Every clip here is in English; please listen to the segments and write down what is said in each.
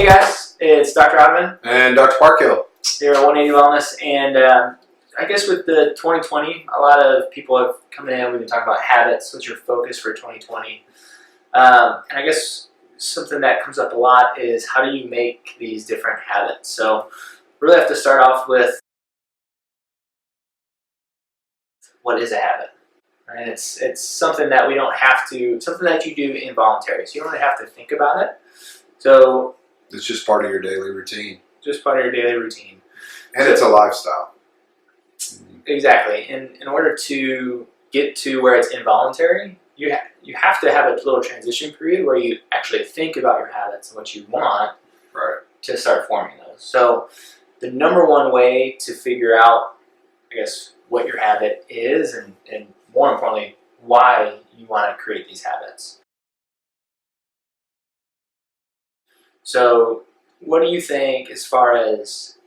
Hey guys, it's Dr. Odman and Dr. Parkhill here at 180 Wellness, and I guess with the 2020, a lot of people have come in. We've been talking about habits. What's your focus for 2020? And I guess something that comes up a lot is how do you make these different habits? So really have to start off with what is a habit? Right? It's something that we don't have to, something that you do involuntary. So you don't really have to think about it. So it's just part of your daily routine. Just part of your daily routine. And it's a lifestyle. Exactly. In order to get to where it's involuntary, you have to have a little transition period where you actually think about your habits and what you want to start forming those. So the number one way to figure out, I guess, what your habit is and more importantly, why you want to create these habits. So what do you think as far as,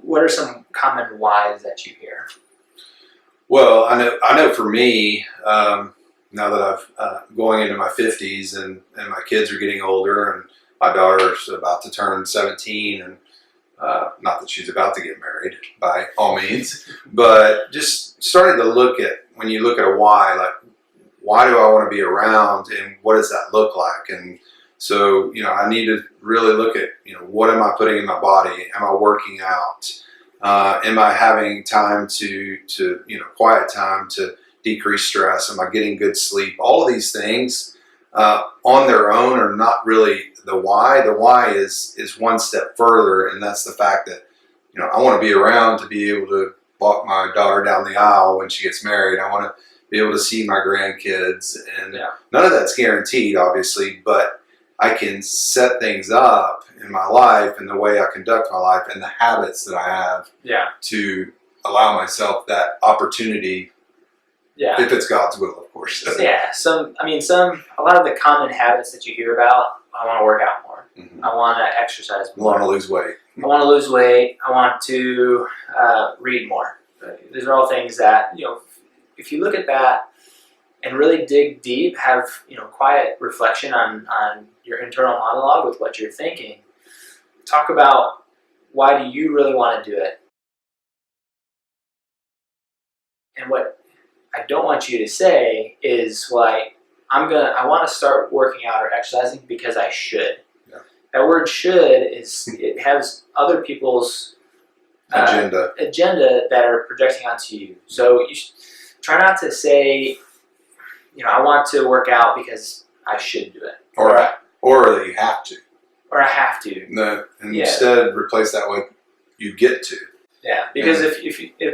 what are some common whys that you hear? Well, I know for me, now that I've going into my 50s and my kids are getting older and my daughter's about to turn 17 and not that she's about to get married by all means, but just starting to look at, when you look at a why, like why do I want to be around and what does that look like? And so, I need to really look at, what am I putting in my body? Am I working out? Am I having time to quiet time to decrease stress? Am I getting good sleep? All of these things on their own are not really the why. The why is one step further, and that's the fact that, I want to be around to be able to walk my daughter down the aisle when she gets married. I want to be able to see my grandkids, and none of that's guaranteed, obviously, but I can set things up in my life and the way I conduct my life and the habits that I have to allow myself that opportunity. Yeah. If it's God's will, of course. Yeah. A lot of the common habits that you hear about, I want to work out more. Mm-hmm. I want to exercise more. I want to lose weight. I want to lose weight. I want to read more. These are all things that, if you look at that and really dig deep, have, quiet reflection on your internal monologue with what you're thinking. Talk about why do you really want to do it? And what I don't want you to say is like, I want to start working out or exercising because I should. Yeah. That word should it has other people's agenda that are projecting onto you. So you try not to say, I want to work out because I should do it. Or that you have to. Or I have to. No, and instead replace that with you get to. Yeah, because if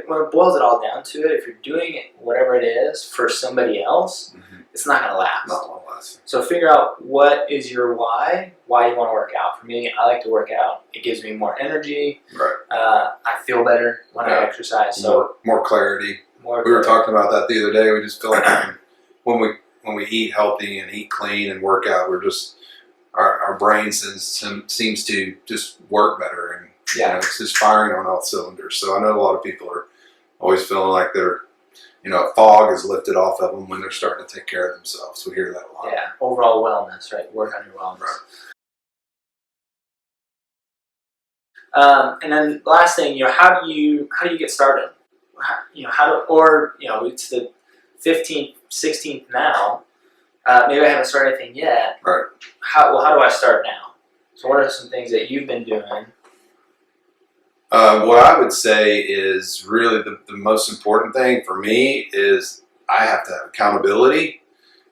when it boils it all down to it, if you're doing it, whatever it is for somebody else, it's not going to last. Not going to last. So figure out what is your why you want to work out. For me, I like to work out. It gives me more energy. Right. I feel better when I exercise. So more clarity. We were talking about that the other day. We just feel like when we eat healthy and eat clean and work out, we're just our brain seems to just work better, and it's just firing on all cylinders. So I know a lot of people are always feeling like they're, a fog is lifted off of them when they're starting to take care of themselves. We hear that a lot. Yeah, overall wellness, right? Work on your wellness. Right. And then the last thing, how do you get started? It's the 15th, 16th now. Maybe I haven't started anything yet. Right. How do I start now? So what are some things that you've been doing? What I would say is really the most important thing for me is I have to have accountability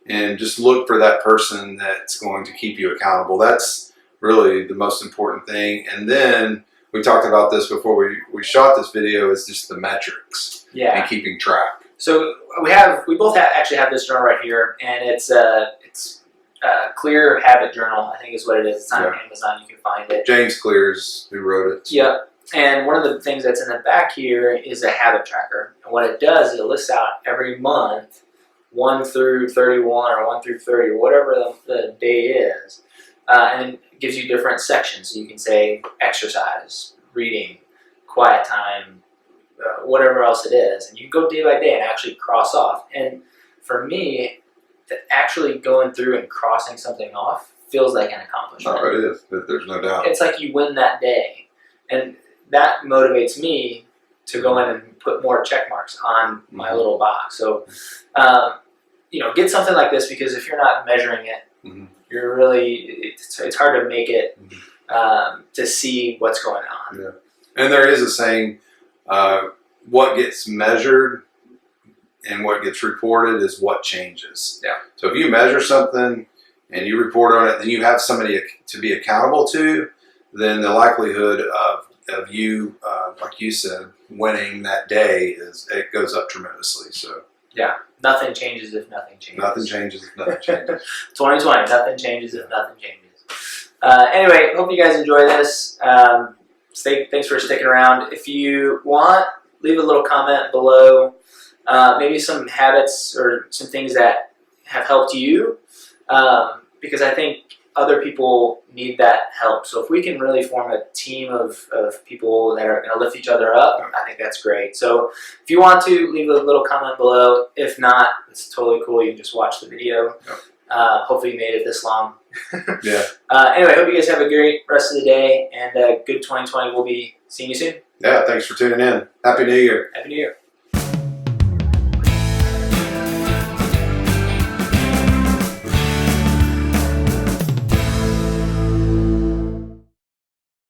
and just look for that person that's going to keep you accountable. That's really the most important thing. And then we talked about this before we shot this video, is just the metrics and keeping track. So we both actually have this journal right here, and it's a Clear Habit Journal, I think is what it is. It's on Amazon. You can find it. James Clear's who wrote it. So. Yeah. And one of the things that's in the back here is a habit tracker. And what it does is it lists out every month 1 through 31 or 1 through 30 or whatever the day is. And it gives you different sections. So you can say exercise, reading, quiet time, whatever else it is. And you go day by day and actually cross off. And for me, actually going through and crossing something off feels like an accomplishment. No, it is. There's no doubt. It's like you win that day, and that motivates me to go in and put more check marks on my little box. So, get something like this, because if you're not measuring it, you're really, it's hard to make it to see what's going on. Yeah. And there is a saying, what gets measured and what gets reported is what changes. Yeah. So if you measure something and you report on it, then you have somebody to be accountable to, then the likelihood of you, like you said, winning that day it goes up tremendously. So yeah, nothing changes if nothing changes. Nothing changes if nothing changes. 2020, nothing changes if nothing changes. Anyway, hope you guys enjoy this. Thanks for sticking around. If you want, leave a little comment below. Maybe some habits or some things that have helped you, because I think other people need that help. So if we can really form a team of people that are going to lift each other up, I think that's great. So if you want to, leave a little comment below. If not, it's totally cool. You can just watch the video. Hopefully you made it this long. Yeah. Anyway, hope you guys have a great rest of the day, and good 2020. We'll be seeing you soon. Yeah, thanks for tuning in. Happy New Year. Happy New Year.